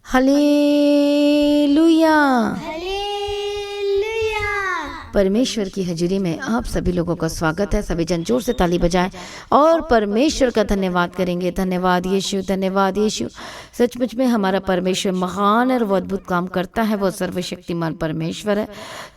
Hallelujah. Hallelujah. परमेश्वर की हजूरी में आप सभी लोगों का स्वागत है। सभी जन जोर से ताली बजाएं और परमेश्वर का धन्यवाद करेंगे। धन्यवाद यीशु, धन्यवाद यीशु। सचमुच में हमारा परमेश्वर महान और वो अद्भुत काम करता है। वो सर्वशक्तिमान परमेश्वर है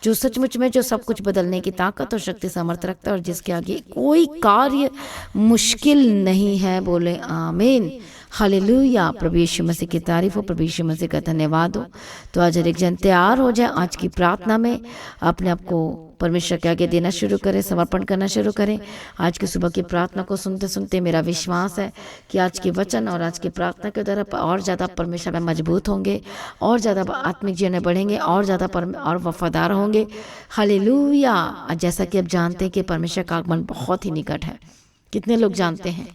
जो सचमुच में जो सब कुछ बदलने की ताकत और शक्ति सामर्थ्य रखता है और जिसके आगे कोई कार्य मुश्किल नहीं है। बोले आमीन। हालेलुया। प्रभु यीशु मसीह की तारीफ हो, प्रभु यीशु मसीह का धन्यवाद हो। तो आज हर एक जन तैयार हो जाए आज की प्रार्थना में अपने आप को परमेश्वर के आगे देना शुरू करें, समर्पण करना शुरू करें। आज की सुबह की प्रार्थना को सुनते सुनते मेरा विश्वास है कि आज के वचन और आज की प्रार्थना के द्वारा और ज़्यादा परमेश्वर में मजबूत होंगे और ज़्यादा आत्मिक जीवन में बढ़ेंगे और ज़्यादा और वफादार होंगे। हालेलुया। जैसा कि आप जानते हैं कि परमेश्वर का आगमन बहुत ही निकट है। कितने लोग जानते हैं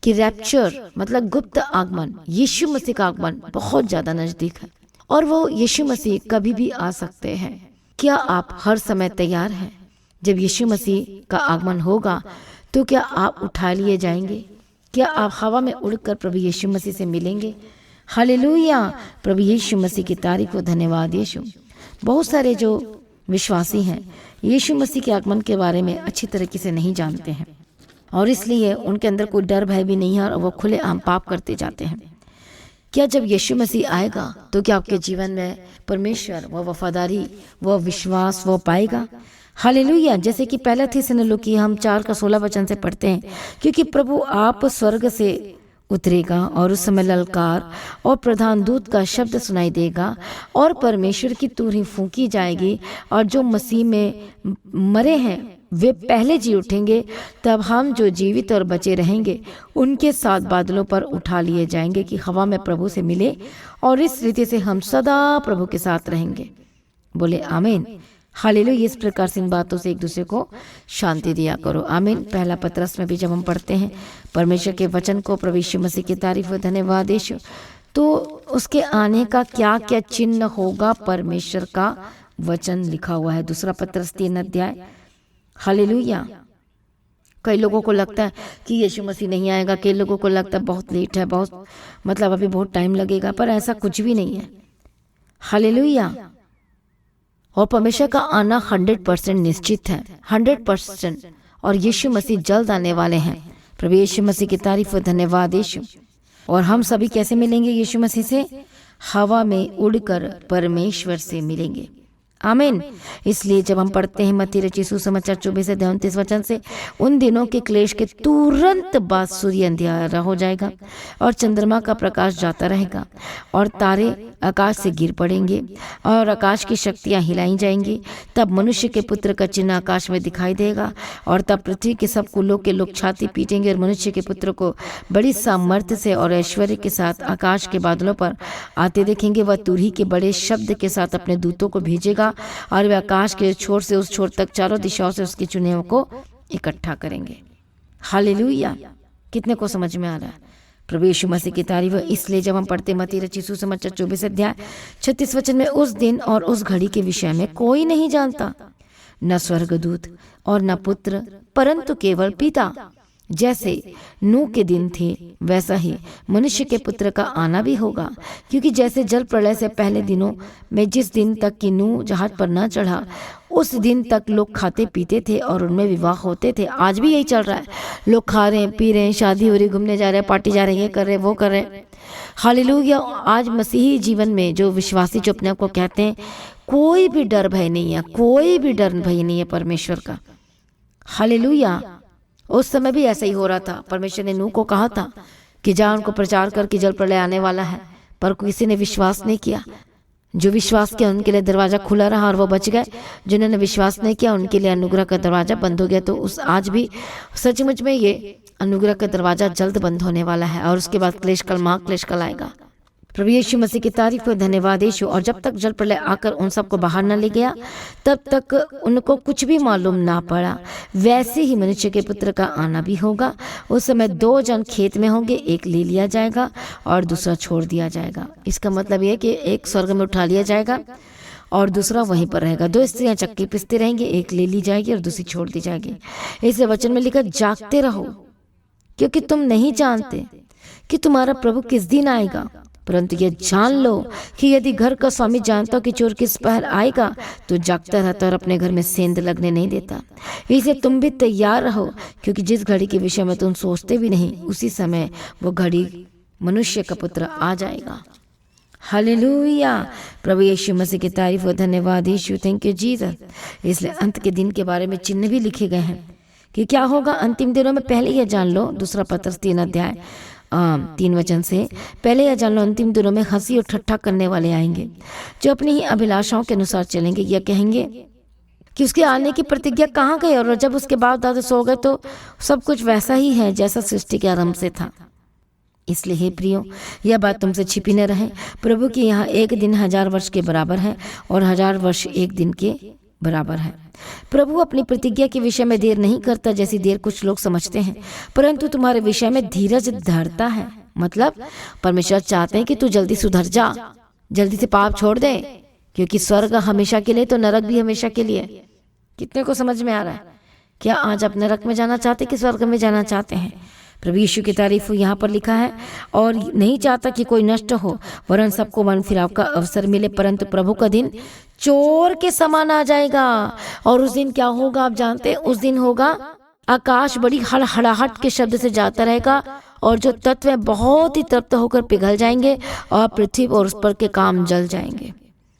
कि रैप्चर मतलब गुप्त आगमन, यीशु मसीह का आगमन बहुत ज़्यादा नज़दीक है और वो यीशु मसीह कभी भी आ सकते हैं। क्या आप हर समय तैयार हैं? जब यीशु मसीह का आगमन होगा तो क्या आप उठा लिए जाएंगे? क्या आप हवा में उड़कर प्रभु यीशु मसीह से मिलेंगे? हालेलुया। प्रभु यीशु मसीह की तारीफ हो, धन्यवाद यीशु। बहुत सारे जो विश्वासी हैं यीशु मसीह के आगमन के बारे में अच्छी तरीके से नहीं जानते हैं और इसलिए उनके अंदर कोई डर भय भी नहीं है और वो खुले आम पाप करते जाते हैं। क्या जब यीशु मसीह आएगा तो क्या आपके जीवन में परमेश्वर वो वफादारी, वो विश्वास वो पाएगा? हालेलुया। जैसे कि पहला थिस्सलुनीकी हम 4:16 से पढ़ते हैं, क्योंकि प्रभु आप स्वर्ग से उतरेगा और उस समय ललकार और प्रधान दूत का शब्द सुनाई देगा और परमेश्वर की तुरही फूंकी जाएगी और जो मसीह में मरे हैं वे पहले जी उठेंगे। तब हम जो जीवित और बचे रहेंगे उनके साथ बादलों पर उठा लिए जाएंगे कि हवा में प्रभु से मिले और इस रीति से हम सदा प्रभु के साथ रहेंगे। बोले आमीन। हालेलुया। इस प्रकार से इन बातों से एक दूसरे को शांति दिया करो। आमीन। पहला पत्रस में भी जब हम पढ़ते हैं परमेश्वर के वचन को, प्रभु यीशु मसीह की तारीफ हो, धन्यवाद यीशु, तो उसके आने का क्या क्या चिन्ह होगा परमेश्वर का वचन लिखा हुआ है। दूसरा पत्रस 3 हालेलुया। कई लोगों को लगता है कि यीशु मसीह नहीं आएगा, कई लोगों को लगता है बहुत लेट है, बहुत मतलब अभी बहुत टाइम लगेगा, पर ऐसा कुछ भी नहीं है। हालेलुया। और परमेश्वर का आना 100% निश्चित है, 100%। और यीशु मसीह जल्द आने वाले हैं। प्रभु यीशु मसीह की तारीफ और धन्यवाद यीशु। और हम सभी कैसे मिलेंगे यीशु मसीह से? हवा में उड़कर परमेश्वर से मिलेंगे। आमीन। इसलिए जब हम पढ़ते हैं मत्ती रचित सुसमाचार 24-29 से, उन दिनों के क्लेश के तुरंत बाद सूर्य अंधियारा हो जाएगा और चंद्रमा का प्रकाश जाता रहेगा और तारे आकाश से गिर पड़ेंगे और आकाश की शक्तियां हिलाई जाएंगी। तब मनुष्य के पुत्र का चिन्ह आकाश में दिखाई देगा और तब पृथ्वी के सब कुलों के लोग छाती पीटेंगे और मनुष्य के पुत्र को बड़ी सामर्थ्य से और ऐश्वर्य के साथ आकाश के बादलों पर आते देखेंगे। वह तुरही के बड़े शब्द के साथ अपने दूतों को भेजेगा और वे आकाश के छोर से उस छोर तक चारों दिशाओं से उसके चुने को इकट्ठा करेंगे। हालेलुया। कितने को समझ में आ रहा है? प्रभु यीशु मसीह की तारीफ है। इसलिए जब हम पढ़ते मत्ती रचित सुसमाचार 24:36 में, उस दिन और उस घड़ी के विषय में कोई नहीं जानता, न स्वर्गदूत और न पुत्र, परंतु केवल पिता। जैसे नूह के दिन थे वैसा ही मनुष्य के पुत्र का आना भी होगा। क्योंकि जैसे जल प्रलय से पहले दिनों में जिस दिन तक कि नूह जहाज पर न चढ़ा उस दिन तक लोग खाते पीते थे और उनमें विवाह होते थे। आज भी यही चल रहा है। लोग खा रहे हैं, पी रहे हैं, शादी हो रही, घूमने जा रहे हैं, पार्टी जा रहे हैं, ये कर रहे हैं, वो कर रहे हैं। हालेलुया। आज मसीही जीवन में जो विश्वासी जो अपने आप को कहते हैं, कोई भी डर भय नहीं है, कोई भी डर भय नहीं है परमेश्वर का। हालेलुया। उस समय भी ऐसा ही हो रहा था। परमेश्वर ने नूह को कहा था कि जा उनको प्रचार कर कि जल प्रलय आने वाला है, पर किसी ने विश्वास नहीं किया। जो विश्वास किया उनके लिए दरवाजा खुला रहा और वो बच गए। जिन्होंने विश्वास नहीं किया उनके लिए अनुग्रह का दरवाजा बंद हो गया। तो उस आज भी सचमुच में ये अनुग्रह का दरवाजा जल्द बंद होने वाला है और उसके बाद क्लेश काल, महाक्लेश काल आएगा। प्रभु यीशु मसीह की तारीफ हो, धन्यवाद यीशु। और जब तक जल प्रलय आकर उन सबको बाहर न ले गया तब तक उनको कुछ भी मालूम ना पड़ा। वैसे ही मनुष्य के पुत्र का आना भी होगा। उस समय 2 जन खेत में होंगे, एक ले लिया जाएगा और दूसरा छोड़ दिया जाएगा। इसका मतलब यह है कि एक स्वर्ग में उठा लिया जाएगा और दूसरा वहीं पर रहेगा। 2 स्त्रियां चक्की पिसती रहेंगी, एक ले ली जाएगी और दूसरी छोड़ दी जाएगी। इस वचन में लिखा, जागते रहो क्योंकि तुम नहीं जानते कि तुम्हारा प्रभु किस दिन आएगा। परंतु ये जान लो कि यदि घर का स्वामी जानता हो कि चोर किस पहर आएगा तो जागता रहता और अपने घर में सेंध लगने नहीं देता। इसे तुम भी तैयार रहो, क्योंकि जिस घड़ी के विषय में तुम सोचते भी नहीं उसी समय वो घड़ी मनुष्य का पुत्र आ जाएगा। हालेलुया, प्रभु यीशु मसीह की तारीफ और धन्यवाद यीशु, थैंक यू जीसस। इसलिए अंत के दिन के बारे में चिन्ह भी लिखे गए हैं कि क्या होगा अंतिम दिनों में। पहले यह जान लो, दूसरा पत्रस 3 अध्याय 3 वचन से, पहले यह जान लो अंतिम दिनों में हंसी और ठट्ठा करने वाले आएंगे, जो अपनी ही अभिलाषाओं के अनुसार चलेंगे। यह कहेंगे कि उसके आने की प्रतिज्ञा कहाँ गई, और जब उसके बाप दादा सो गए तो सब कुछ वैसा ही है जैसा सृष्टि के आरंभ से था। इसलिए हे प्रियो, यह बात तुमसे छिपी न रहे। प्रभु के यहाँ एक दिन 1000 वर्ष के बराबर है और 1000 वर्ष एक दिन के बराबर है। प्रभु अपनी प्रतिज्ञा के विषय में देर नहीं करता जैसी देर कुछ लोग समझते हैं, परंतु तुम्हारे विषय में धीरज धरता है। मतलब परमेश्वर चाहते हैं कि तू जल्दी सुधर जा, जल्दी से पाप छोड़ दे, क्योंकि स्वर्ग हमेशा के लिए तो नरक भी हमेशा के लिए। कितने को समझ में आ रहा है? क्या आज आप नरक में जाना चाहते कि स्वर्ग में जाना चाहते हैं? प्रभु यीशु की तारीफ यहाँ पर लिखा है, और नहीं चाहता कि कोई नष्ट हो वरन सबको मन फिराव का अवसर मिले। परंतु प्रभु का दिन चोर के समान आ जाएगा। और उस दिन क्या होगा आप जानते हैं? उस दिन होगा आकाश बड़ी हड़हड़ाहट के शब्द से जाता रहेगा, और जो तत्व बहुत ही तृप्त होकर पिघल जाएंगे, और पृथ्वी और उस पर के काम जल जाएंगे।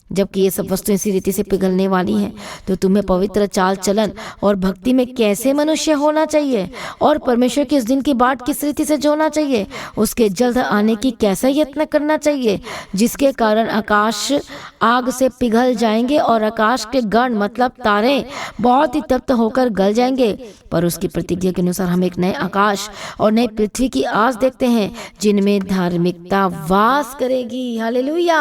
जबकि ये सब वस्तुएं इसी रीति से पिघलने वाली हैं, तो तुम्हें पवित्र चाल चलन और भक्ति में कैसे मनुष्य होना चाहिए, और परमेश्वर के इस दिन की बाट किस रीति से जोना चाहिए, उसके जल्द आने की कैसा यत्न करना चाहिए, जिसके कारण आकाश आग से पिघल जाएंगे और आकाश के गण मतलब तारे बहुत ही तप्त होकर गल जाएंगे। पर उसकी प्रतिज्ञा के अनुसार हम एक नए आकाश और नई पृथ्वी की आस देखते हैं, जिनमें धार्मिकता वास करेगी। हालेलुया,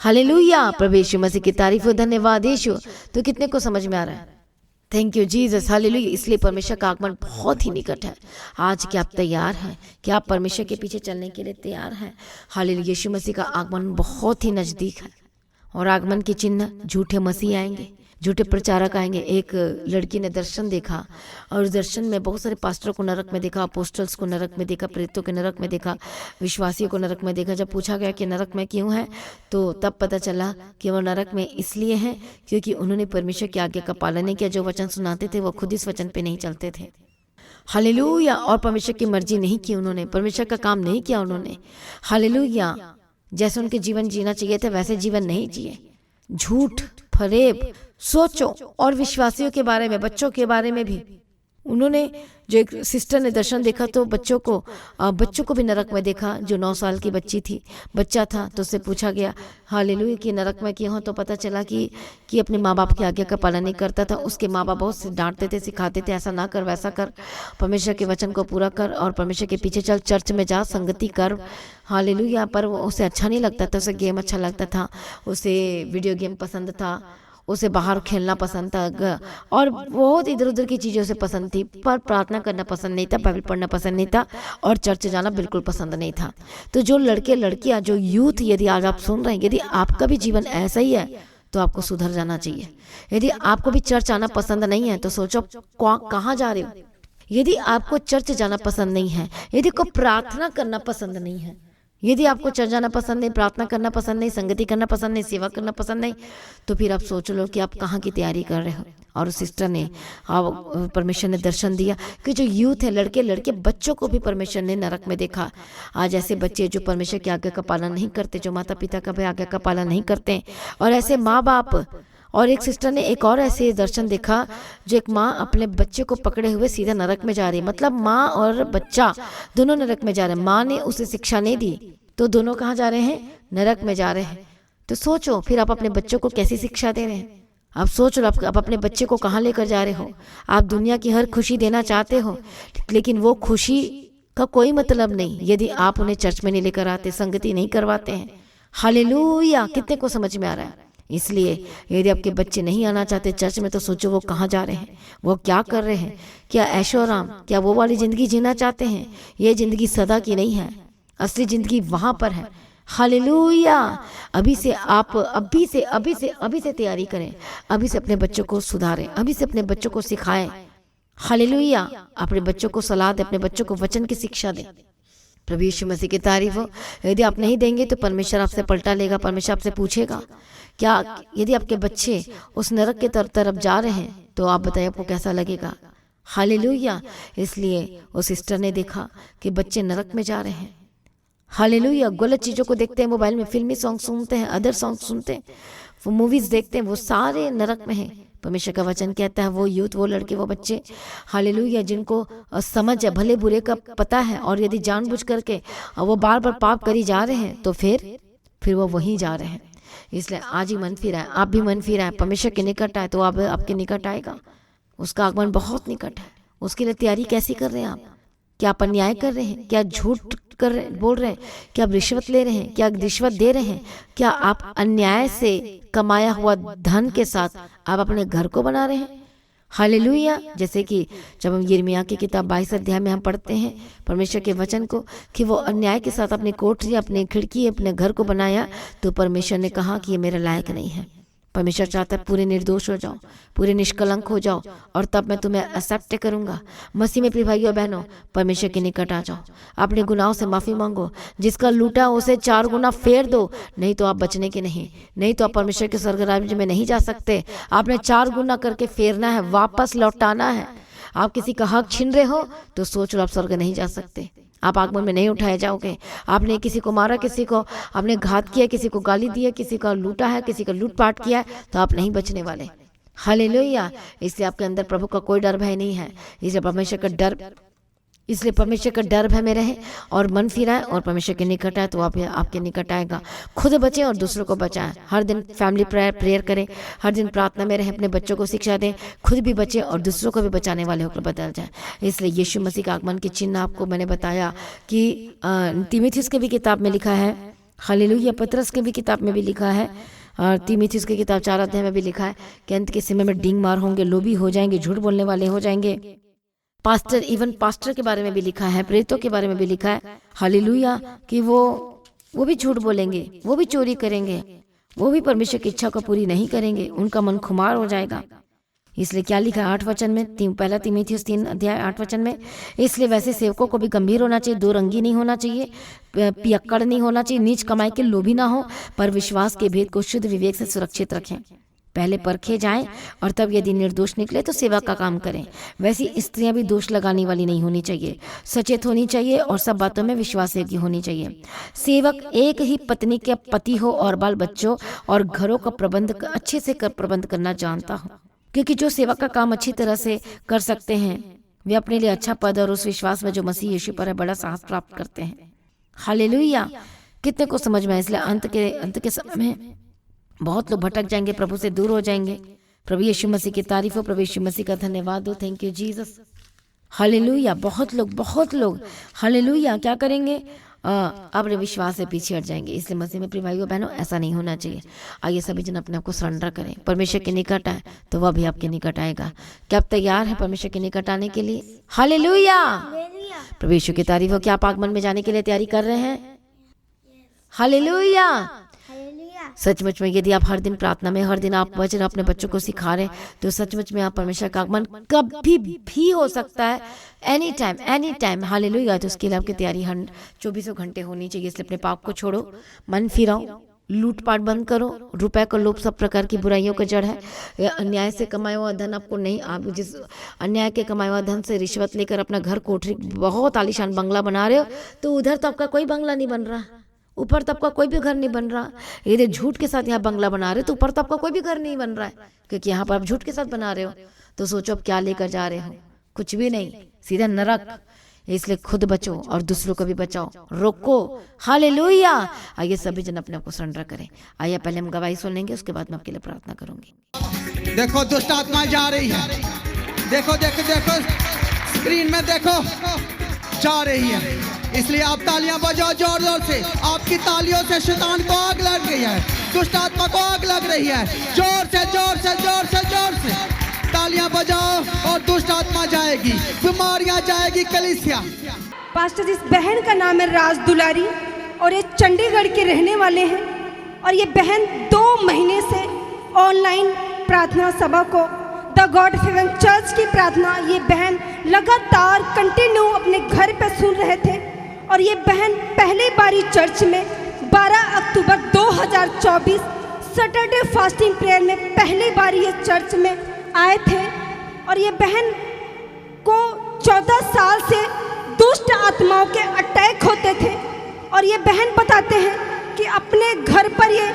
हालेलुया, प्रभु यीशु मसीह की तारीफ और धन्यवाद यीशु। तो कितने को समझ में आ रहा है? Thank you Jesus, hallelujah. इसलिए परमेश्वर का आगमन बहुत ही निकट है। आज क्या आप तैयार हैं? क्या आप परमेश्वर के पीछे चलने के लिए तैयार हैं? हालेलुया, यीशु मसीह का आगमन बहुत ही नज़दीक है, और आगमन के चिन्ह झूठे मसीह आएंगे, झूठे प्रचारक आएंगे। एक लड़की ने दर्शन देखा, और उस दर्शन में बहुत सारे पास्टरों को नरक में देखा, अपोस्टल्स को नरक में देखा, प्रेरितों के नरक में देखा, विश्वासियों को नरक में देखा। जब पूछा गया कि नरक में क्यों है, तो तब पता चला कि वो नरक में इसलिए हैं क्योंकि उन्होंने परमेश्वर की आज्ञा का पालन नहीं किया। जो वचन सुनाते थे वो खुद इस वचन पे नहीं चलते थे। हालेलुया, और परमेश्वर की मर्जी नहीं की उन्होंने, परमेश्वर का काम नहीं किया उन्होंने। हालेलुया, जैसे उनके जीवन जीना चाहिए था वैसे जीवन नहीं जिए। झूठ, फरेब, सोचो। और विश्वासियों के बारे में, बच्चों के बारे में भी उन्होंने, जो एक सिस्टर ने दर्शन देखा तो बच्चों को भी नरक में देखा। जो 9 साल की बच्चा था, तो उससे पूछा गया हालेलुया कि नरक में क्यों हो, तो पता चला कि अपने माँ बाप की आज्ञा का पालन नहीं करता था। उसके माँ बाप बहुत से डांटते थे, सिखाते थे, ऐसा ना कर, वैसा कर, परमेश्वर के वचन को पूरा कर और परमेश्वर के पीछे चल, चर्च में जा, संगति कर। हालेलुया, पर उसे अच्छा नहीं लगता था, उसे गेम अच्छा लगता था, उसे वीडियो गेम पसंद था, उसे बाहर खेलना पसंद था, और बहुत इधर उधर की चीज़ों से पसंद थी, पर प्रार्थना करना पसंद नहीं था, बाइबल पढ़ना पसंद नहीं था, और चर्च जाना बिल्कुल पसंद नहीं था। तो जो लड़के लड़कियां, जो यूथ, यदि आज आप सुन रहे हैं, यदि आपका भी जीवन ऐसा ही है तो आपको सुधर जाना चाहिए। यदि आपको भी चर्च आना पसंद नहीं है तो सोचो कहाँ जा रहे हो। यदि आपको चर्च जाना पसंद नहीं है, यदि को प्रार्थना करना पसंद नहीं है, यदि आपको चर्च जाना पसंद नहीं, प्रार्थना करना पसंद नहीं, संगति करना पसंद नहीं, सेवा करना पसंद नहीं, तो फिर आप सोच लो कि आप कहाँ की तैयारी कर रहे हो। और उस सिस्टर ने, परमेश्वर ने दर्शन दिया कि जो यूथ है, लड़के लड़के, बच्चों को भी परमेश्वर ने नरक में देखा। आज ऐसे बच्चे जो परमेश्वर की आज्ञा का पालन नहीं करते, जो माता पिता का भी आज्ञा का पालन नहीं करते, और ऐसे माँ बाप। और एक सिस्टर ने एक और ऐसे दर्शन देखा, जो एक माँ अपने बच्चे को पकड़े हुए सीधा नरक में जा रही है। मतलब माँ और बच्चा दोनों नरक में जा रहे हैं। माँ ने उसे शिक्षा नहीं दी, तो दोनों कहाँ जा रहे हैं? नरक में जा रहे हैं। तो सोचो फिर आप अपने बच्चों को कैसी शिक्षा दे रहे हैं? आप सोच लो आप अपने बच्चे को कहाँ लेकर जा रहे हो? आप दुनिया की हर खुशी देना चाहते हो, लेकिन वो खुशी का कोई मतलब नहीं यदि आप उन्हें चर्च में नहीं लेकर आते, संगति नहीं करवाते हैं। हालेलुया, कितने को समझ में आ रहा है? इसलिए यदि आपके बच्चे नहीं आना चाहते चर्च में, तो सोचो वो कहाँ जा रहे हैं, वो क्या कर रहे हैं। क्या ऐशो आराम, क्या वो वाली ज़िंदगी जीना चाहते हैं? ये ज़िंदगी सदा की नहीं है, असली ज़िंदगी वहाँ पर है। हालेलुया, अभी से तैयारी करें, अभी से अपने बच्चों को सुधारें, अभी से अपने बच्चों को सिखाएं। हालेलुया, अपने बच्चों को सलाह दें, अपने बच्चों को वचन की शिक्षा दें। प्रभु यीशु मसीह की तारीफ हो। यदि आप नहीं देंगे तो परमेश्वर आपसे पलटा लेगा, परमेश्वर आपसे पूछेगा क्या यदि आपके बच्चे उस नरक के तरफ जा रहे हैं तो आप बताइए आपको कैसा लगेगा। हालेलुया। इसलिए उस सिस्टर ने देखा कि बच्चे नरक में जा रहे हैं। हालेलुया। गलत चीज़ों को देखते हैं, मोबाइल में फिल्मी सॉन्ग सुनते हैं, अदर सॉन्ग सुनते हैं, वो मूवीज़ देखते हैं, वो सारे नरक में हैं। परमेश्वर का वचन कहता है वो यूथ, वो लड़के, वो बच्चे, हालेलुया, जिनको समझ है, भले बुरे का पता है, और यदि जानबूझ करके वो बार बार पाप करी जा रहे हैं तो फिर वो वहीं जा रहे हैं। इसलिए आज ही मन फिराए, आप भी मन फिराए, परमेश्वर के निकट आए तो आप आपके निकट आएगा। उसका आगमन बहुत निकट है। उसके लिए तैयारी कैसी कर रहे हैं आप? क्या आप अन्याय कर रहे हैं? क्या झूठ बोल रहे हैं? क्या आप रिश्वत ले रहे हैं? क्या रिश्वत दे रहे हैं? क्या आप अन्याय से कमाया हुआ धन के साथ आप अपने घर को बना रहे हैं? हालेलुया। जैसे कि जब हम यिर्मयाह की किताब 22 अध्याय में हम पढ़ते हैं परमेश्वर के वचन को कि वो अन्याय के साथ अपनी कोठरी, अपनी खिड़की, अपने घर को बनाया, तो परमेश्वर ने कहा कि ये मेरे लायक नहीं है। परमेश्वर चाहता है पूरे निर्दोष हो जाओ, पूरे निष्कलंक हो जाओ, और तब मैं तुम्हें एक्सेप्ट करूंगा। मसीह में प्रिय भाइयों बहनों, परमेश्वर के निकट आ जाओ, अपने गुनाहों से माफ़ी मांगो, जिसका लूटा उसे 4 गुना फेर दो, नहीं तो आप बचने के नहीं तो आप परमेश्वर के स्वर्ग राज्य में नहीं जा सकते। आपने 4 गुना करके फेरना है, वापस लौटाना है। आप किसी का हक छीन रहे हो तो सोच लो आप स्वर्ग नहीं जा सकते, आप आगमन में नहीं उठाए जाओगे। आपने किसी को मारा, किसी को आपने घात किया, किसी को गाली दी है, किसी का लूटा है, किसी का लूटपाट किया है, तो आप नहीं बचने वाले। हालेलुया। इसलिए आपके अंदर प्रभु का कोई डर भय नहीं है। इसलिए परमेश्वर का डर भय में रहे और मन फिराए और परमेश्वर के निकट आए तो आपके निकट आएगा। खुद बचें और दूसरों को बचाएं। हर दिन फैमिली प्रेयर करें, हर दिन प्रार्थना में रहें, अपने बच्चों को शिक्षा दें, खुद भी बचें और दूसरों को भी बचाने वाले होकर बदल जाएं। इसलिए यीशु मसीह का आगमन के चिन्ह आपको मैंने बताया कि तीमुथियुस के भी किताब में लिखा है, हालेलुया, पतरस के भी किताब में भी लिखा है, और तीमुथियुस की किताब 4 अध्याय में भी लिखा है कि अंत के समय में डींग मार होंगे, लोभी हो जाएंगे, झूठ बोलने वाले हो जाएंगे। पास्टर के बारे में भी लिखा है, प्रेरितों के बारे में भी लिखा है, हालेलुया, कि वो भी झूठ बोलेंगे, वो भी चोरी करेंगे, वो भी परमेश्वर की इच्छा को पूरी नहीं करेंगे, उनका मन खुमार हो जाएगा। इसलिए क्या लिखा है 8 वचन में, पहला तीमुथियुस 3 अध्याय 8 वचन में, इसलिए वैसे सेवकों को भी गंभीर होना चाहिए, 2 रंगी नहीं होना चाहिए, पियक्कड़ नहीं होना चाहिए, नीच कमाई के लोभी ना हो, पर विश्वास के भेद को शुद्ध विवेक से सुरक्षित रखें। पहले परखे जाएं और तब यदि निर्दोष निकले तो सेवा का काम करें। वैसी स्त्रियां भी दोष लगाने वाली नहीं होनी चाहिए, सचेत होनी चाहिए और सब बातों में विश्वास योग्य होनी चाहिए। सेवक एक ही पत्नी के पति हो और बाल बच्चों और घरों का प्रबंध अच्छे से प्रबंध करना जानता हो, क्योंकि जो सेवा का काम अच्छी तरह से कर सकते हैं वे अपने लिए अच्छा पद और उस विश्वास में जो मसीह यीशु पर है बड़ा साहस प्राप्त करते हैं। हालेलुया। कितने को समझ में, इसलिए अंत के समय में बहुत लोग भटक जाएंगे, प्रभु से दूर हो जाएंगे। प्रभु यीशु मसीह की तारीफ हो, प्रभु यीशु मसीह का धन्यवाद हो। Thank you Jesus. हालेलुया। बहुत लोग हालेलुया क्या करेंगे, अपने विश्वास से पीछे हट जाएंगे। इसलिए मसीह में प्रिय भाइयों बहनों ऐसा नहीं होना चाहिए। आइए सभी जन अपने आप को सरेंडर करें, परमेश्वर के निकट आए तो वह भी आपके निकट आएगा। क्या आप तैयार हैं परमेश्वर के निकट आने के लिए? हालेलुया। प्रभु यीशु की तारीफ हो। क्या आप आगमन में जाने के लिए तैयारी कर रहे हैं? हालेलुया। सचमुच में यदि आप हर दिन प्रार्थना में, हर दिन आप वचन अपने बच्चों को सिखा रहे हैं तो सचमुच में आप परमेश्वर का आगमन कभी भी हो सकता है, एनी टाइम। हालेलुया। तो उसके लिए आपकी तैयारी 24 घंटे होनी चाहिए। इसलिए अपने पाप को छोड़ो, मन फिराओ, लूटपाट बंद करो, रुपए का लोभ सब प्रकार की बुराइयों का जड़ है। अन्याय से कमाया हुआ धन आपको नहीं, आप जिस अन्याय के कमाया हुआ धन से रिश्वत लेकर अपना घर, कोठरी, बहुत आलीशान बंगला बना रहे हो, तो उधर तो आपका कोई बंगला नहीं बन रहा, ऊपर तो आपका कोई भी घर नहीं बन रहा। यदि झूठ के साथ यहाँ बंगला बना रहे हो तो ऊपर तो आपका कोई भी घर नहीं बन रहा है, क्योंकि यहाँ पर आप झूठ के साथ बना रहे हो। तो सोचो आप क्या लेकर जा रहे हो, कुछ भी नहीं, सीधा नरक। इसलिए खुद बचो और दूसरों को भी बचाओ, रोको। हालेलुया। आइए सभी जन अपने आप को सरेंडर करें। आइए पहले हम गवाही सुन लेंगे, उसके बाद मैं आपके लिए प्रार्थना करूंगी। देखो दुष्ट आत्मा जा रही है, देखो स्क्रीन में देखो, जा रही है। इसलिए आप तालियां बजाओ जोर जोर से। आपकी तालियों से शैतान को आग लग गई है, दुष्ट आत्मा को आग लग रही है। जोर से तालियां बजाओ और दुष्ट आत्मा जाएगी, बीमारियां जाएगी, कलीसिया। पास्टर, इस बहन का नाम है राज दुलारी और ये चंडीगढ़ के रहने वाले हैं। और ये बहन 2 महीने से ऑनलाइन प्रार्थना सभा को, द गॉड हेवन चर्च की प्रार्थना, ये बहन लगातार कंटिन्यू अपने घर पे सुन रहे थे और ये बहन पहली बारी चर्च में 12 अक्टूबर 2024 सैटरडे फास्टिंग प्रेयर में पहली बार ये चर्च में आए थे। और ये बहन को 14 साल से दुष्ट आत्माओं के अटैक होते थे। और ये बहन बताते हैं कि अपने घर पर ये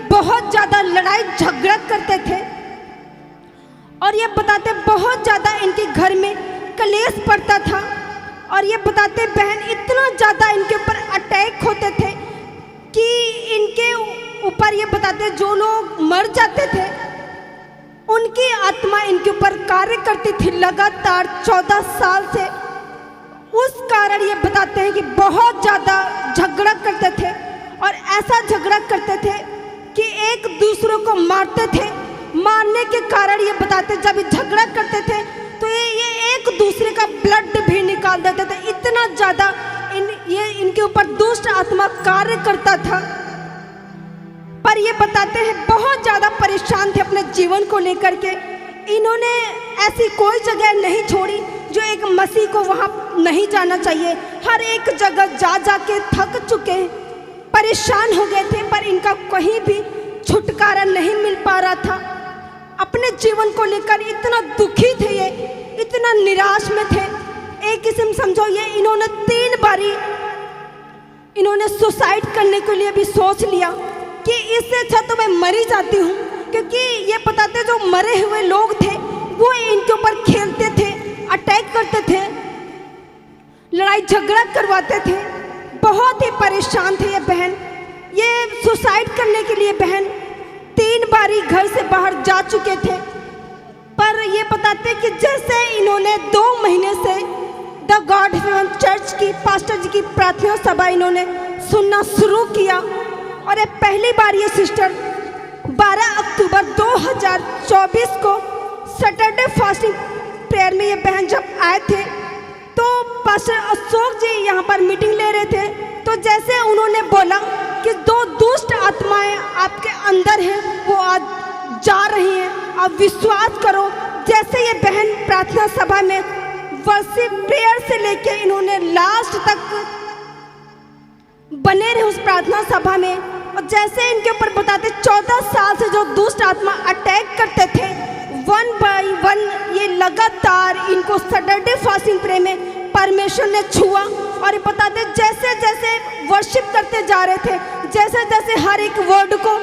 बहुत ज़्यादा लड़ाई झगड़ा करते थे। और ये बताते बहुत ज़्यादा इनके घर में कलेश पड़ता था। और ये बताते बहन इतना ज़्यादा इनके ऊपर अटैक होते थे कि इनके ऊपर ये बताते जो लोग मर जाते थे उनकी आत्मा इनके ऊपर कार्य करती थी लगातार 14 साल से। उस कारण ये बताते हैं कि बहुत ज़्यादा झगड़ा करते थे और ऐसा झगड़ा करते थे कि एक दूसरे को मारते थे। मारने के कारण ये बताते जब ये झगड़ा करते थे तो ये एक दूसरे का ब्लड भी निकाल देते थे। इतना ज़्यादा इनके ऊपर दुष्ट आत्मा कार्य करता था। पर ये बताते हैं बहुत ज़्यादा परेशान थे अपने जीवन को लेकर के। इन्होंने ऐसी कोई जगह नहीं छोड़ी जो एक मसीह को वहाँ नहीं जाना चाहिए। हर एक जगह जा जा के थक चुके, परेशान हो गए थे, पर इनका कहीं भी छुटकारा नहीं मिल पा रहा था। अपने जीवन को लेकर इतना दुखी थे, ये इतना निराश में थे। एक किस्म समझो ये इन्होंने 3 बारी इन्होंने सुसाइड करने के लिए भी सोच लिया कि इससे अच्छा तो मैं मर ही जाती हूँ। क्योंकि ये बताते जो मरे हुए लोग थे वो इनके ऊपर खेलते थे, अटैक करते थे, लड़ाई झगड़ा करवाते थे। बहुत ही परेशान थे ये बहन। ये सुसाइड करने के लिए बहन 3 बारी घर से बाहर जा चुके थे। पर ये बताते कि जैसे इन्होंने 2 महीने से द गॉड हेवन चर्च की पास्टर जी की प्रार्थना सभा इन्होंने सुनना शुरू किया। और ये पहली बार ये सिस्टर 12 अक्टूबर 2024 को सैटरडे फास्टिंग प्रेयर में ये बहन जब आए थे तो पास्टर अशोक जी यहाँ पर मीटिंग ले रहे थे। तो जैसे उन्होंने बोला कि 2 दुष्ट आत्माएं आपके अंदर हैं, वो आज जा रही हैं, आप विश्वास करो। जैसे ये बहन प्रार्थना सभा में वर्शिप प्रेयर से लेके इन्होंने लास्ट तक बने रहे उस प्रार्थना सभा में। और जैसे इनके ऊपर बताते 14 साल से जो दुष्ट आत्मा अटैक करते थे 1 बाय 1 ये लगातार इनको सैटरडे फास्टिंग प्रेयर में परमेश्वर ने छुआ। और ये बताते जैसे जैसे वर्शिप करते जा रहे थे, जैसे जैसे हर एक वर्ड को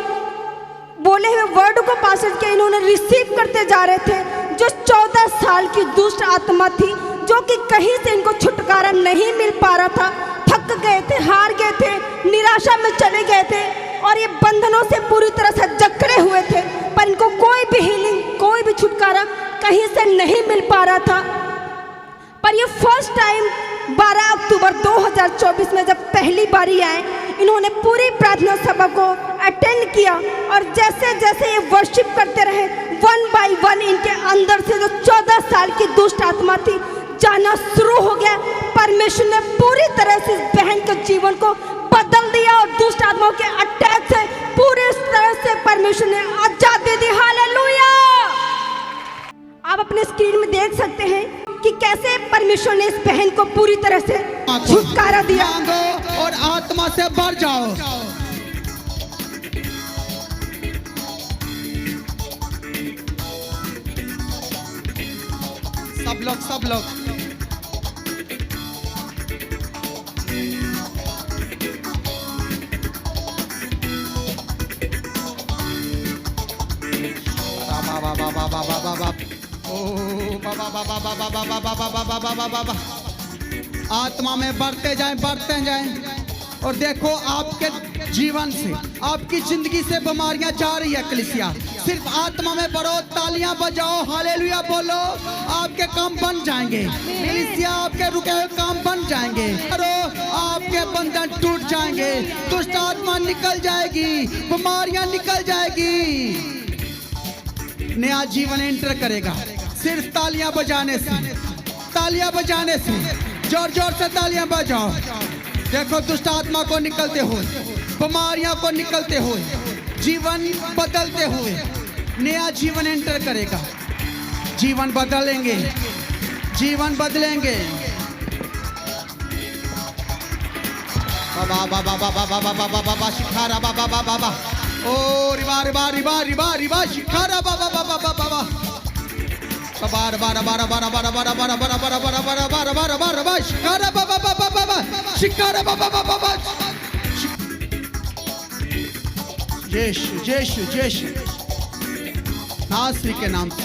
बोले हुए वर्ड को पास्टर के इन्होंने रिसीव करते जा रहे थे। जो 14 साल की दुष्ट आत्मा थी जो कि कहीं से इनको छुटकारा नहीं मिल पा रहा था, थक गए थे, हार गए थे, निराशा में चले गए थे और ये बंधनों से पूरी तरह से जकड़े हुए थे। पर इनको कोई भी हीलिंग, कोई भी छुटकारा कहीं से नहीं मिल पा रहा था। पर ये फर्स्ट टाइम 12 अक्टूबर 2024 में जब पहली बारी आए, इन्होंने पूरी प्रार्थना सभा को अटेंड किया। और जैसे जैसे ये वर्शिप करते रहे 1 बाय 1 इनके अंदर से जो 14 साल की दुष्ट आत्मा थी जाना शुरू हो गया। परमेश्वर ने पूरी तरह से इस बहन के जीवन को बदल दिया और दुष्ट आत्माओं के अटैक से पूरी तरह से परमेश्वर ने आजादी दी। हालेलुया। आप अपने स्क्रीन में देख सकते हैं कि कैसे परमेश्वर ने इस बहन को पूरी तरह से छुटकारा दिया। मांगो और आत्मा से भर जाओ। सब लोग आत्मा में बढ़ते जाएं और देखो आपके जीवन से, आपकी जिंदगी से बीमारियां जा रही है। कलीसिया सिर्फ आत्मा में बढ़ो, तालियां बजाओ, हालेलुया बोलो, आपके काम बन जाएंगे। कलीसिया आपके रुके हुए काम बन जाएंगे, आपके बंधन टूट जाएंगे, दुष्ट आत्मा निकल जाएगी, बीमारियां निकल जाएगी, नया जीवन एंटर करेगा सिर्फ तालियां बजाने से। तालियां बजाने से, जोर जोर से तालियां बजाओ। देखो दुष्ट आत्मा को निकलते हुए, बीमारियां को निकलते हुए, जीवन बदलते हुए, नया जीवन एंटर करेगा। जीवन बदलेंगे, जीवन बदलेंगे। बाबा बाबा बाबा बाबा बाबा बाबा शिखारा बाबा बाबा बाबा ओ रिबा रिबा रिबा रिबा रिबा शिखारा बाबा बाबा बाबा बारा बारा बारा बारा बारा बारा बारा बारा बारा बारा बारा बारा बारा बारा बारा शिखारा बाबा बाबा बाबा शिखारा बाबा बाबा बाबा यीशु यीशु यीशु नासरी के नाम से,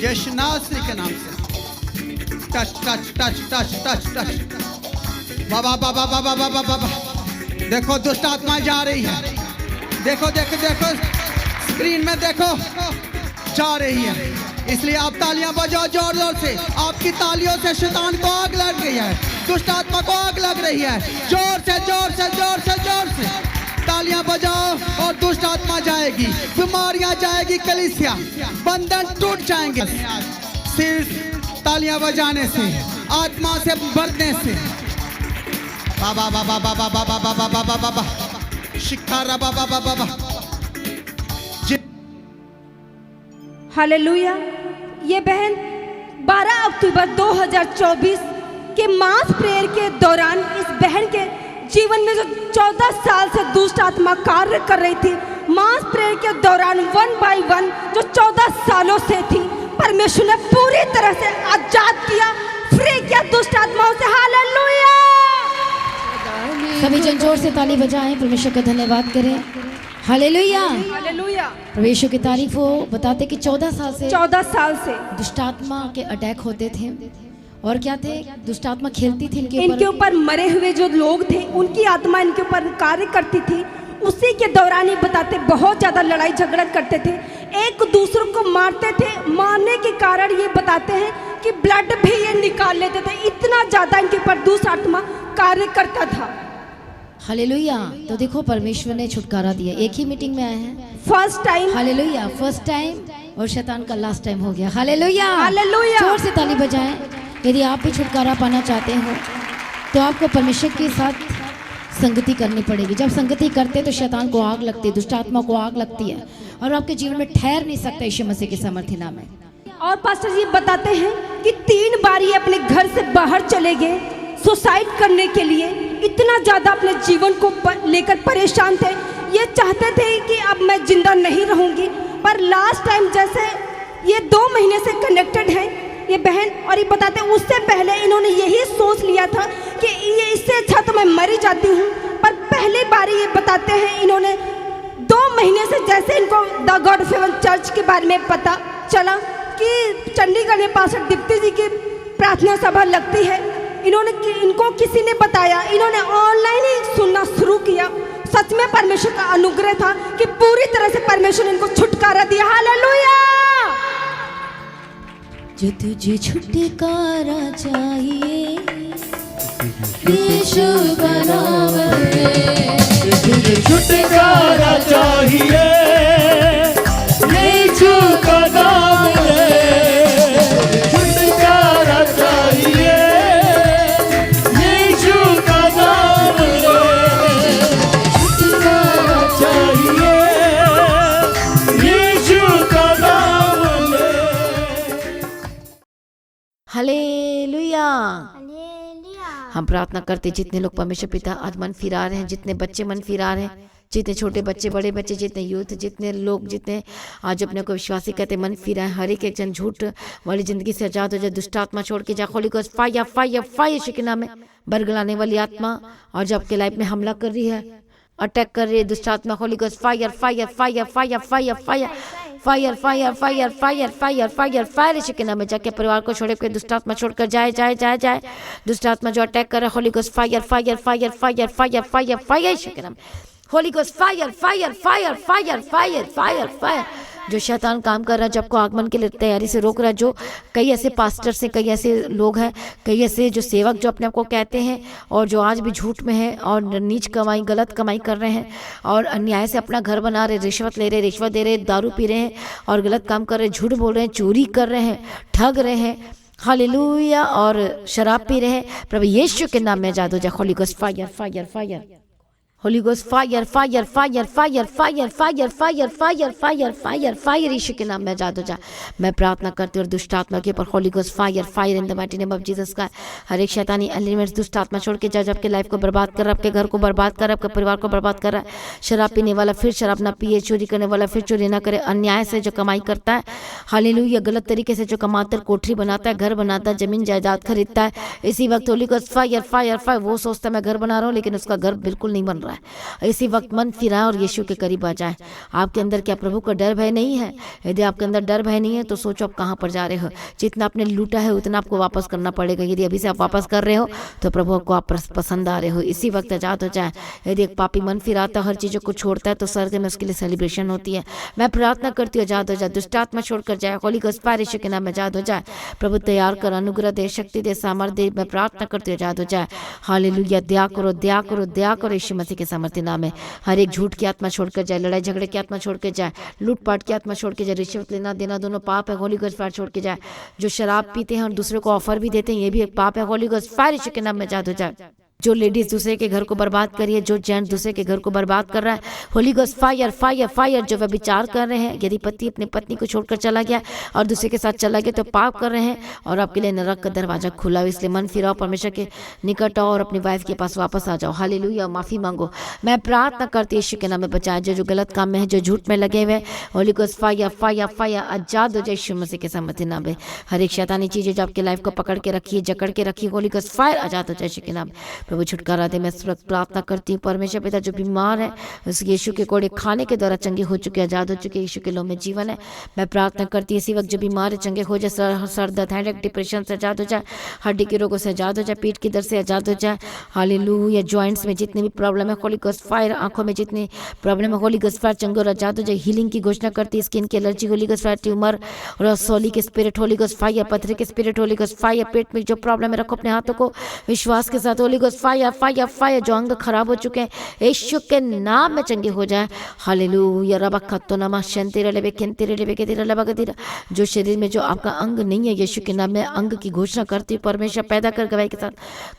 यीशु नासरी के नाम से touch touch touch touch touch touch बाबा बाबा बाबा बाबा बाबा देखो दुष्ट आत्मा जा रही है, देखो देखो देखो स्क्रीन में देखो जा रही है, इसलिए आप तालियां बजाओ जोर जोर से। आपकी तालियों से शैतान को आग लग रही है, दुष्ट आत्मा को आग लग रही है। जोर से जोर से जोर से जोर से तालियां बजाओ और दुष्ट आत्मा जाएगी, बीमारियां जाएगी, कलीसिया बंधन टूट जाएंगे सिर्फ तालियां बजाने से, आत्मा से भरने से। बाबा बाबा बाबा बाबा बाबा बाबा बाबा शिखारा बाबा बाबा बाबा। हालेलुया। ये बहन 12 अक्टूबर 2024 के मास प्रेयर के दौरान इस बहन के जीवन में जो 14 साल से दुष्ट आत्मा कार्य कर रही थी, मास प्रेयर के दौरान 1 बाय 1 जो 14 सालों से थी, परमेश्वर ने पूरी तरह से आजाद किया, फ्री किया दुष्ट आत्माओं से। हालेलुया। सभी जन जोर से ताली बजाएं, परमेश्वर का धन्यवाद करें। Hallelujah hallelujah. परमेश्वर की तारीफ हो। बताते कि 14 साल से दुष्ट आत्मा के अटैक होते थे, और क्या थे, दुष्ट आत्मा खेलती थी इनके ऊपर मरे हुए जो लोग थे उनकी आत्मा इनके ऊपर कार्य करती थी। उसी के दौरान ये बताते बहुत ज़्यादा लड़ाई झगड़ा करते थे, एक दूसरे को मारते थे। मारने के कारण ये बताते हैं कि ब्लड भी ये निकाल लेते थे, इतना ज़्यादा इनके ऊपर दुष्ट आत्मा कार्य करता था। हालेलुया। तो देखो परमेश्वर ने छुटकारा दिया। एक ही मीटिंग में आए हैं first time. Hallelujah, first time, और शैतान का लास्ट टाइम हो गया। Hallelujah hallelujah. जोर से ताली बजाएं। यदि आप भी छुटकारा पाना चाहते हो तो आपको परमेश्वर के साथ संगति करनी पड़ेगी। जब संगति करते तो शैतान को आग लगती है, दुष्ट आत्मा को आग लगती है, और आपके जीवन में ठहर नहीं सकता यीशु मसीह के सामर्थ्य नाम में। और पास्टर जी बताते हैं कि 3 बार ये अपने घर से बाहर चले गए सुसाइड करने के लिए। इतना ज़्यादा अपने जीवन को लेकर परेशान थे, ये चाहते थे कि अब मैं जिंदा नहीं रहूँगी। पर लास्ट टाइम जैसे ये 2 महीने से कनेक्टेड है ये बहन, और ये बताते हैं उससे पहले इन्होंने यही सोच लिया था कि ये इससे अच्छा तो मैं मर ही जाती हूँ। पर पहली बार ये बताते हैं इन्होंने 2 महीने से जैसे इनको the God of haven church के बारे में पता चला कि चंडीगढ़ में पास्टर दीप्ति जी की प्रार्थना सभा लगती है, इनको किसी ने बताया, इन्होंने ऑनलाइन ही सुनना शुरू किया। सच में परमेश्वर का अनुग्रह था कि पूरी तरह से परमेश्वर ने इनको छुटकारा दिया। हालेलुया। जो तुझे छुटकारा चाहिए यीशु का नाम है, तुझे छुटकारा चाहिए यीशु का नाम है, छुटकारा चाहिए यीशु का नाम है, छुटकारा चाहिए यीशु का नाम है। हालेलुया। हम प्रार्थना करते जितने लोग परमेश्वर पिता आज मन फिरा रहे हैं, जितने बच्चे मन फिरा रहे हैं, जितने छोटे बच्चे, बड़े बच्चे, जितने यूथ, जितने लोग, जितने आज अपने को विश्वासी कहते मन फिरा है, हर एक जन झूठ वाली जिंदगी से आजाद हो जाए, दुष्ट आत्मा छोड़ के जा। Holy ghost fire fire fire यीशु के नाम में बरगलाने वाली आत्मा और जो आपके लाइफ में हमला कर रही है, अटैक कर रही है, दुष्ट आत्मा, holy ghost fire fire fire fire fire fire fire fire fire fire fire fire fire यीशु के नाम में जाके परिवार को छोड़े के दुष्ट आत्मा छोड़कर जाए जाए जाए जाए। दुष्ट आत्मा जो अटैक कर रहा है, holy ghost fire fire fire fire fire fire fire यीशु के नाम, holy ghost fire fire fire fire fire fire fire. जो शैतान काम कर रहा है, जब को आगमन के लिए तैयारी से रोक रहा है, जो कई ऐसे पास्टर से, कई ऐसे लोग हैं, कई ऐसे जो सेवक जो अपने आप को कहते हैं और जो आज भी झूठ में हैं और नीच कमाई, गलत कमाई कर रहे हैं और अन्याय से अपना घर बना रहे, रिश्वत ले रहे, रिश्वत दे रहे, दारू पी रहे हैं और गलत काम कर रहे, झूठ बोल रहे हैं, चोरी कर रहे हैं, ठग रहे हैं, हालेलुया, और शराब पी रहे हैं। प्रभु यीशु के नाम में आजाद हो जाए। Holy ghost fire fire fire, holy ghost fire fire fire fire fire fire fire fire fire fire fire यीशु के नाम में आजाद हो जाए। मैं प्रार्थना करती हूँ और दुष्ट आत्मा के ऊपर Holi ghost fire fire in the mighty name of Jesus का हर एक शैतानी एलिमेंट्स दुष्ट आत्मा छोड़ के जाए, आपके लाइफ को बर्बाद कर, आपके घर को बर्बाद कर, आपके परिवार को बर्बाद कर रहा है। शराब पीने वाला फिर शराब ना पिए, चोरी करने वाला फिर चोरी ना करे, अन्याय से जो कमाई करता है, हालेलुया, गलत तरीके से जो कमाता है, कोठरी बनाता है, घर बनाता है, जमीन जायदाद खरीदता है, इसी वक्त Holi ghost fire fire fire, वो सोचता है मैं घर बना रहा हूँ लेकिन उसका घर बिल्कुल नहीं बन रहा है। इसी वक्त मन फिराए और यीशु के करीब आ जाए। आपके अंदर क्या प्रभु का डर भय नहीं है? यदि आपके अंदर डर भय नहीं है तो सोचो आप कहाँ पर जा रहे हो। जितना आपने लूटा है उतना आपको वापस करना पड़ेगा। यदि अभी से आप वापस कर रहे हो तो प्रभु को आप पसंद आ रहे हो। इसी वक्त आजाद हो जाए। यदि एक पापी मन फिराता हर चीज़ों को छोड़ता है तो सर्द में उसके लिए सेलिब्रेशन होती है। मैं प्रार्थना करती हूँ आजाद हो जाए, दुष्ट आत्मा छोड़कर जाए, होली गोस्ट फायर यीशु के नाम में आजाद हो जाए। प्रभु तैयार कर, अनुग्रह दे, शक्ति दे, सामर्थ्य दे। मैं प्रार्थना करती हूँ आजाद हो जाए। हालेलुया, दया करो, दया करो, दया करो यीशु मसीह के सामर्थ्य नाम में। हर एक झूठ की आत्मा छोड़कर जाए, लड़ाई झगड़े की आत्मा छोड़ के जाए, लूटपाट की आत्मा छोड़ के जाए, रिश्वत लेना देना दोनों पाप है, होली गोस्ट फायर छोड़ के जाए। जो शराब पीते हैं और दूसरे को ऑफर भी देते हैं ये भी एक पाप है, होली गोस्ट फायर यीशु के नाम में आजाद हो जाए। जो लेडीज दूसरे के घर को बर्बाद करिए, जो जेंट्स दूसरे के घर को बर्बाद कर रहा है, holy ghost fire fire fire. जो व्यभिचार कर रहे हैं, यदि पति अपनी पत्नी को छोड़कर चला गया और दूसरे के साथ चला गया तो पाप कर रहे हैं और आपके लिए नरक का दरवाजा खुला हो। इसलिए मन फिराओ, परमेश्वर के निकट आओ और अपनी वाइफ के पास वापस आ जाओ। हालेलुया, माफी मांगो। मैं प्रार्थना करती यीशु के नाम में बचाए। जो गलत काम में है, जो झूठ में लगे हुए, holy ghost fire fire fire आजाद हो जाए यीशु मसीह के सामर्थ्य नाम में। हर एक शैतानी चीजें जो आपके लाइफ को पकड़ के रखी है, जकड़ के रखी, होली गोस्ट फायर आजाद हो जाए यीशु के नाम। प्रभु छुटकारा दे। मैं प्रार्थना करती हूँ परमेश्वर पिता जो बीमार है उस यीशु के कोड़े खाने के द्वारा चंगे हो चुके, आजाद हो चुके, यीशु के लो में जीवन है। मैं प्रार्थना करती हूँ इसी वक्त जो बीमार है चंगे हो जाए, सर दर्द, हेडेक, डिप्रेशन से आजाद हो जाए, हड्डी के रोगों से आजाद हो जाए, पीठ की दर्द से आजाद हो जाए। हालेलुया, जॉइंट्स में जितनी भी प्रॉब्लम है होली गोस्ट फायर, आंखों में जितनी प्रॉब्लम है होली गोस्ट फायर चंगे और आजाद हो जाए। हीलिंग की घोषणा करती है, स्किन की allergy Holi ghost fire, tumour और सोली के स्पिरिट होली गोस्ट फायर, पथरी के स्पिरिट होली गोस्ट फायर, पेट में जो प्रॉब्लम है रखो अपने हाथों को विश्वास के साथ, Holi ghost fire fire fire. जो अंग खराब हो चुके हैं यीशु के नाम में चंगे हो जाए। हालेलुया, रबखतो नमा शंतिरे लेबे केंतिरे लेबे केतिरे लबगतिरा। जो शरीर में जो आपका अंग नहीं है यीशु के नाम में अंग की घोषणा करती हूँ, परमेश्वर पैदा कर गवाही के साथ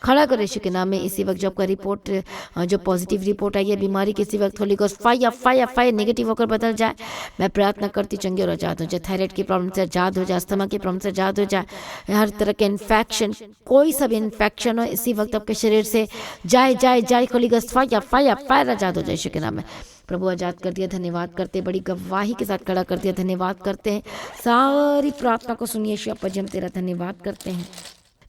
खड़ा कर यीशु के नाम में। इसी वक्त जो आपका रिपोर्ट जो पॉजिटिव रिपोर्ट आई है बीमारी की, इसी वक्त Holi ghost fire fire fire negative होकर बदल जाए। मैं प्रार्थना करती चंगे और आजाद हो जाए। थायराइड की प्रॉब्लम से आजाद हो जाए, अस्थमा की प्रॉब्लम से आजाद हो जाए, हर तरह के इन्फेक्शन, कोई सा भी इन्फेक्शन हो इसी वक्त आपके शरीर से जाए जाए जाए। Holy ghost fire fire fire आजाद हो जाए यीशु के नाम में। प्रभु आजाद कर दिया, धन्यवाद करते, बड़ी गवाही के साथ खड़ा कर दिया, धन्यवाद करते हैं। सारी प्रार्थना को सुनिए यीशु अप्पा जी, हम तेरा धन्यवाद करते हैं।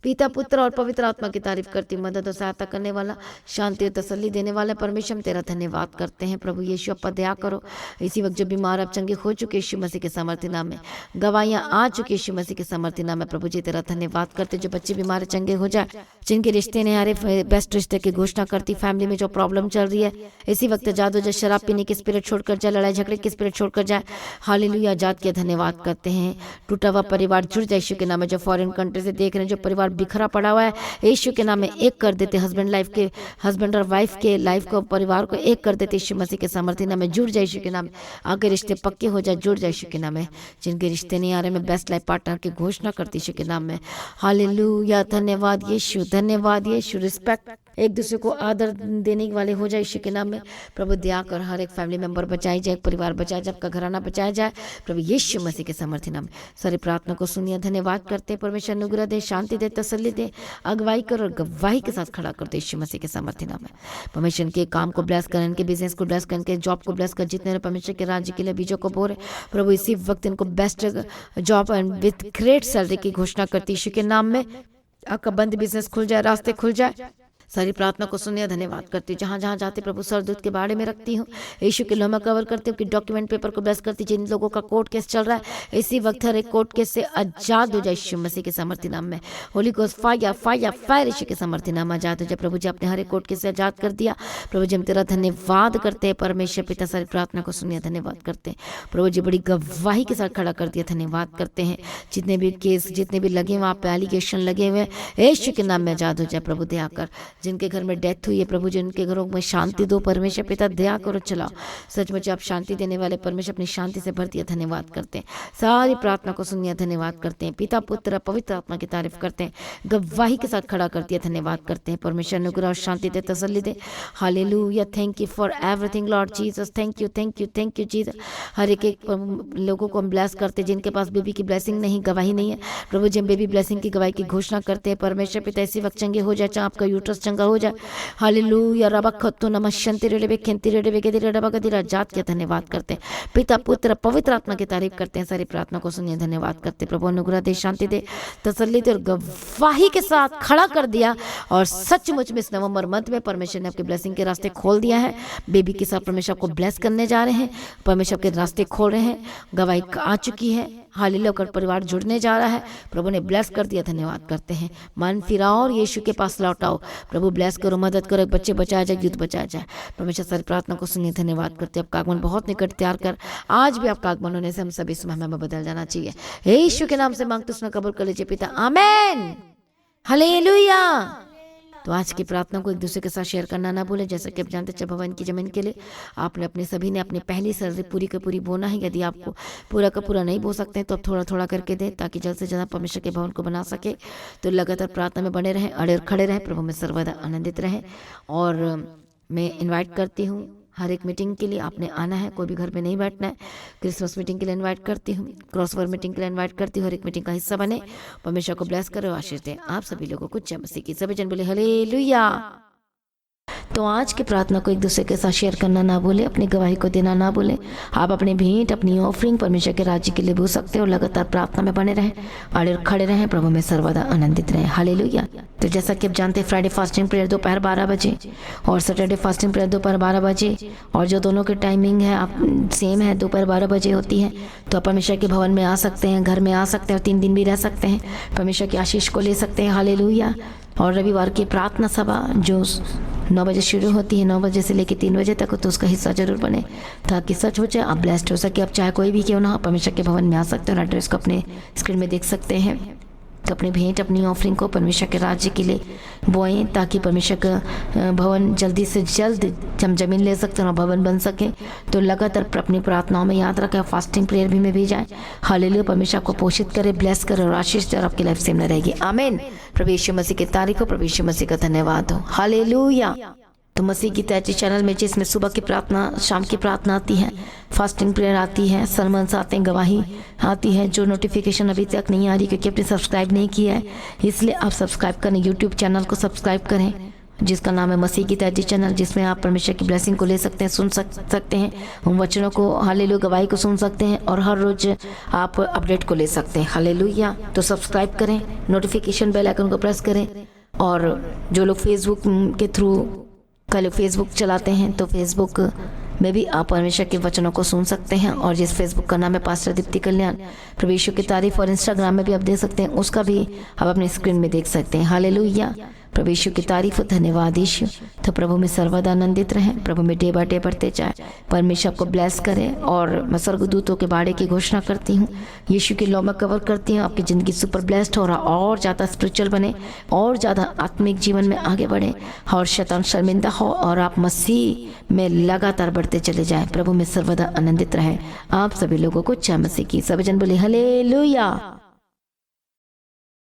पिता, पुत्र और पवित्र आत्मा की तारीफ करती, मदद और सहायता करने वाला, शांति और तसल्ली देने वाला परमेश्वर, हम तेरा धन्यवाद करते हैं। प्रभु यीशु अप्पा दया करो। इसी वक्त जो बीमार अब चंगे हो चुके यीशु मसीह के सामर्थ्य नाम में, गवाहियाँ आ चुकी यीशु मसीह के सामर्थ्य नाम में, प्रभु जी तेरा धन्यवाद करते। जो बच्चे बीमार है चंगे हो जाए, जिनके रिश्ते नहीं आ रहे बेस्ट रिश्ते की घोषणा करती, फैमिली में जो प्रॉब्लम चल रही है इसी वक्त आजाद हो जाए। शराब पीने की स्पिरिट छोड़कर जाए, लड़ाई झगड़े की स्पिरिट छोड़कर जाए। हालेलुया, आजाद के धन्यवाद करते हैं। टूटा हुआ परिवार जुड़ जाए यीशु के नाम में। जो फॉरेन कंट्री से देख रहे हैं, जो परिवार बिखरा पड़ा हुआ है यीशु के नाम में एक कर देते। हस्बैंड और वाइफ के लाइफ को, परिवार को एक कर देते यीशु मसीह के सामर्थ्य नाम में। जुड़ जाए यीशु के नाम में। आगे रिश्ते पक्के हो जाए, जुड़ जाए यीशु के नाम में। जिनके रिश्ते नहीं आ रहे, मैं बेस्ट लाइफ पार्टनर की घोषणा करती यीशु के नाम में। हालेलुया, धन्यवाद यीशु, धन्यवाद यीशु। रिस्पेक्ट, एक दूसरे को आदर देने वाले हो जाए यीशु के नाम में। प्रभु दया कर हर एक फैमिली मेंबर बचाई जाए, एक परिवार बचाया जाए, आपका घराना बचाया जाए प्रभु यीशु मसीह के सामर्थ्य नाम में। सारी प्रार्थना को सुनिए, धन्यवाद करते। परमेश्वर अनुग्रह दे, शांति दे, तसल्ली दे, अगुवाई कर और गवाही के साथ खड़ा करते यीशु मसीह के सामर्थ्य नाम में। परमेश्वर के काम को ब्लेस कर, इनके बिजनेस को ब्लेस कर, इनके जॉब को ब्लेस कर। जितने परमेश्वर के राज्य के लिए बीजों को बोरे प्रभु इसी वक्त इनको best job and with great salary की घोषणा करती यीशु के नाम में। आपका बंद बिजनेस खुल जाए, रास्ते खुल जाए। सारी प्रार्थना को सुनिए, धन्यवाद करती हूँ। जहाँ जहाँ जाते प्रभु सरदूत के बारे में रखती हूँ, यीशु के लोमा कवर करती हूँ कि डॉक्यूमेंट पेपर को ब्लेस करती। जिन लोगों का कोर्ट केस चल रहा है इसी वक्त हर एक कोर्ट केस से आजाद हो जाए यीशु मसीह के सामर्थ्य नाम में। Holy ghost fire fire fire यीशु के सामर्थ्य नाम में आजाद हो जाए। प्रभु जी आपने हर एक कोर्ट केस से आजाद कर दिया। प्रभु जी हम तेरा धन्यवाद करते हैं। परमेश्वर पिता सारी प्रार्थना को सुनिए, धन्यवाद करते हैं। प्रभु जी बड़ी गवाही के साथ खड़ा कर दिया, धन्यवाद करते हैं। जितने भी केस जितने भी लगे वहाँ पे एलिगेशन लगे हुए यीशु के नाम में आजाद हो जाए। प्रभु दया कर जिनके घर में डेथ हुई है प्रभु, जिनके घरों में शांति दो परमेश्वर पिता, दया करो चलाओ। सचमुच आप शांति देने वाले परमेश्वर, अपनी शांति से भर दिया, धन्यवाद करते हैं। सारी प्रार्थना को सुनिए, धन्यवाद करते हैं। पिता पुत्र पवित्र आत्मा की तारीफ करते हैं, गवाही के साथ खड़ा कर दिया, धन्यवाद करते हैं। परमेश्वर अनुग्रह और शांति दे, तसल्ली दे। Hallelujah, thank you for everything Lord Jesus, thank you thank you thank you Jesus. हर एक लोगों को हम ब्लेस करते हैं जिनके पास बेबी की ब्लेसिंग नहीं, गवाही नहीं है प्रभु जी, हम बेबी ब्लेसिंग की गवाही की घोषणा करते हैं। परमेश्वर पिता इसी वक्त चंगे हो जाए, चाहे आपका यूट्रस चंगा हो जाए। हालेलुया, रबखतो नमश्यंति रेडे खेंति रेडे बेगेदि रेडा बगदि राजात के धन्यवाद करते हैं। पिता पुत्र पवित्र आत्मा की तारीफ करते हैं। सारी प्रार्थना को सुनिए, धन्यवाद करते हैं। प्रभु अनुग्रह दे, शांति दे, तसल्ली दे और गवाही के साथ खड़ा कर दिया। और सचमुच में इस नवंबर मंथ में परमेश्वर ने आपके ब्लेसिंग के रास्ते खोल दिया है। बेबी के साथ परमेश्वर आपको ब्लेस करने जा रहे हैं, परमेश्वर के रास्ते खोल रहे हैं, गवाही आ चुकी है। हालेलुया, कर परिवार जुड़ने जा रहा है, प्रभु ने ब्लेस कर दिया, धन्यवाद करते हैं। मन फिराओ और यीशु के पास लौटाओ। प्रभु ब्लेस करो, मदद करो, बच्चे बचाया जाए, युद्ध बचाया जाए। परमेश्वर सारी प्रार्थना को सुनिए, धन्यवाद करते हैं। आपका आगमन बहुत निकट तैयार कर, आज भी आपका आगमन होने से हम सभी इस महिमा में बदल जाना चाहिए। यीशु के नाम से मांगते उसने कबूल कर लीजिए पिता, आमीन, हालेलुया। तो आज की प्रार्थना को एक दूसरे के साथ शेयर करना ना भूलें। जैसा कि आप जानते हैं, भवन की जमीन के लिए आपने अपने सभी ने अपनी पहली सैलरी पूरी का पूरी बोना है। यदि आपको पूरा का पूरा नहीं बो सकते हैं तो आप थोड़ा थोड़ा करके दें, ताकि जल्द से जल्द परमेश्वर के भवन को बना सके। तो लगातार प्रार्थना में बने रहें, अड़े और खड़े रहें, प्रभु में सर्वदा आनंदित रहें। और मैं इन्वाइट करती हूँ हर एक मीटिंग के लिए आपने आना है, कोई भी घर में नहीं बैठना है। क्रिसमस मीटिंग के लिए इनवाइट करती हूँ, क्रॉसओवर मीटिंग के लिए इनवाइट करती हूँ। हर एक मीटिंग का हिस्सा बने, परमेश्वर को ब्लेस करे और आशीष दे। आप सभी लोगों को जय मसीह की। सभी जन बोले हालेलुया। तो आज की प्रार्थना को एक दूसरे के साथ शेयर करना ना भूले, अपनी गवाही को देना ना भूले। आप अपनी भेंट, अपनी ऑफरिंग परमेश्वर के राज्य के लिए बो सकते हो। लगातार प्रार्थना में बने रहें, अड़े खड़े रहें, प्रभु में सर्वदा आनंदित रहें। हालेलुया। तो जैसा कि आप जानते हैं, फ्राइडे फास्टिंग प्रेयर दोपहर 12 बजे और सैटरडे फास्टिंग प्रेयर दोपहर 12 बजे, और जो दोनों की टाइमिंग है आप सेम है, दोपहर 12 बजे होती है। तो आप परमेश्वर के भवन में आ सकते हैं, घर में आ सकते हैं और 3 दिन भी रह सकते हैं, परमेश्वर की आशीष को ले सकते हैं। हालेलुया। और रविवार की प्रार्थना सभा जो 9 बजे शुरू होती है, 9 बजे से लेकर 3 बजे तक, तो उसका हिस्सा जरूर बने, ताकि सच हो जाए, आप ब्लेस्ड हो सके। आप चाहे कोई भी क्यों ना हो, परमेश्वर के भवन में आ सकते हो। एड्रेस को अपने स्क्रीन में देख सकते हैं। तो अपनी भेंट, अपनी ऑफरिंग को परमेश्वर के राज्य के लिए बोएं, ताकि परमेश्वर का भवन जल्दी से जल्द हम जमीन ले सकते हैं और भवन बन सके। तो लगातार अपनी प्रार्थनाओं में याद रखें, फास्टिंग प्रेयर भी में भी जाए। हालेलुया। परमेश्वर आपको पोषित करे, ब्लेस करे और आशीष दे, और आपकी लाइफ सेम न रहेगी। आमीन। प्रभु यीशु मसीह की तारीफ हो, प्रभु यीशु मसीह का धन्यवाद हो। हालेलुया। तो मसीह की तैयारी चैनल में जिसमें सुबह की प्रार्थना, शाम की प्रार्थना आती है, फास्टिंग प्रेयर आती है, सरमन्स आते हैं, गवाही आती है। जो नोटिफिकेशन अभी तक नहीं आ रही क्योंकि आपने सब्सक्राइब नहीं किया है, इसलिए आप सब्सक्राइब करें, यूट्यूब चैनल को सब्सक्राइब करें जिसका नाम है मसीह की तैयारी चैनल, जिसमें आप परमेश्वर की ब्लेसिंग को ले सकते हैं, सुन सकते हैं, उन वचनों को, हालेलुया, गवाही को सुन सकते हैं, और हर रोज आप अपडेट को ले सकते हैं। हालेलुया। तो सब्सक्राइब करें, नोटिफिकेशन बेल आइकन को प्रेस करें। और जो लोग फेसबुक के थ्रू कल फेसबुक चलाते हैं, तो फेसबुक में भी आप परमेश्वर के वचनों को सुन सकते हैं। और जिस फेसबुक का नाम है पास्टर दीप्ति कल्याण, प्रभु यीशु की तारीफ, और इंस्टाग्राम में भी आप देख सकते हैं, उसका भी आप अपनी स्क्रीन में देख सकते हैं। हालेलुया। प्रभु यीशु की तारीफ, धन्यवाद यीशु। तो प्रभु में सर्वदा आनंदित रहें, प्रभु में डे बाय डे बढ़ते जाए, परमेश्वर को ब्लेस करें। और मैं स्वर्गदूतों के बाड़े की घोषणा करती हूँ, यीशु की लॉ में कवर करती हूँ, आपकी ज़िंदगी सुपर ब्लेस्ड हो रहा, और ज़्यादा स्पिरिचुअल बने, और ज़्यादा आत्मिक जीवन में आगे बढ़े, और शैतान शर्मिंदा हो, और आप मसीह में लगातार बढ़ते चले जाएं। प्रभु में सर्वदा आनंदित रहें। आप सभी लोगों को जय मसीह की। सभी जन बोले हालेलुया।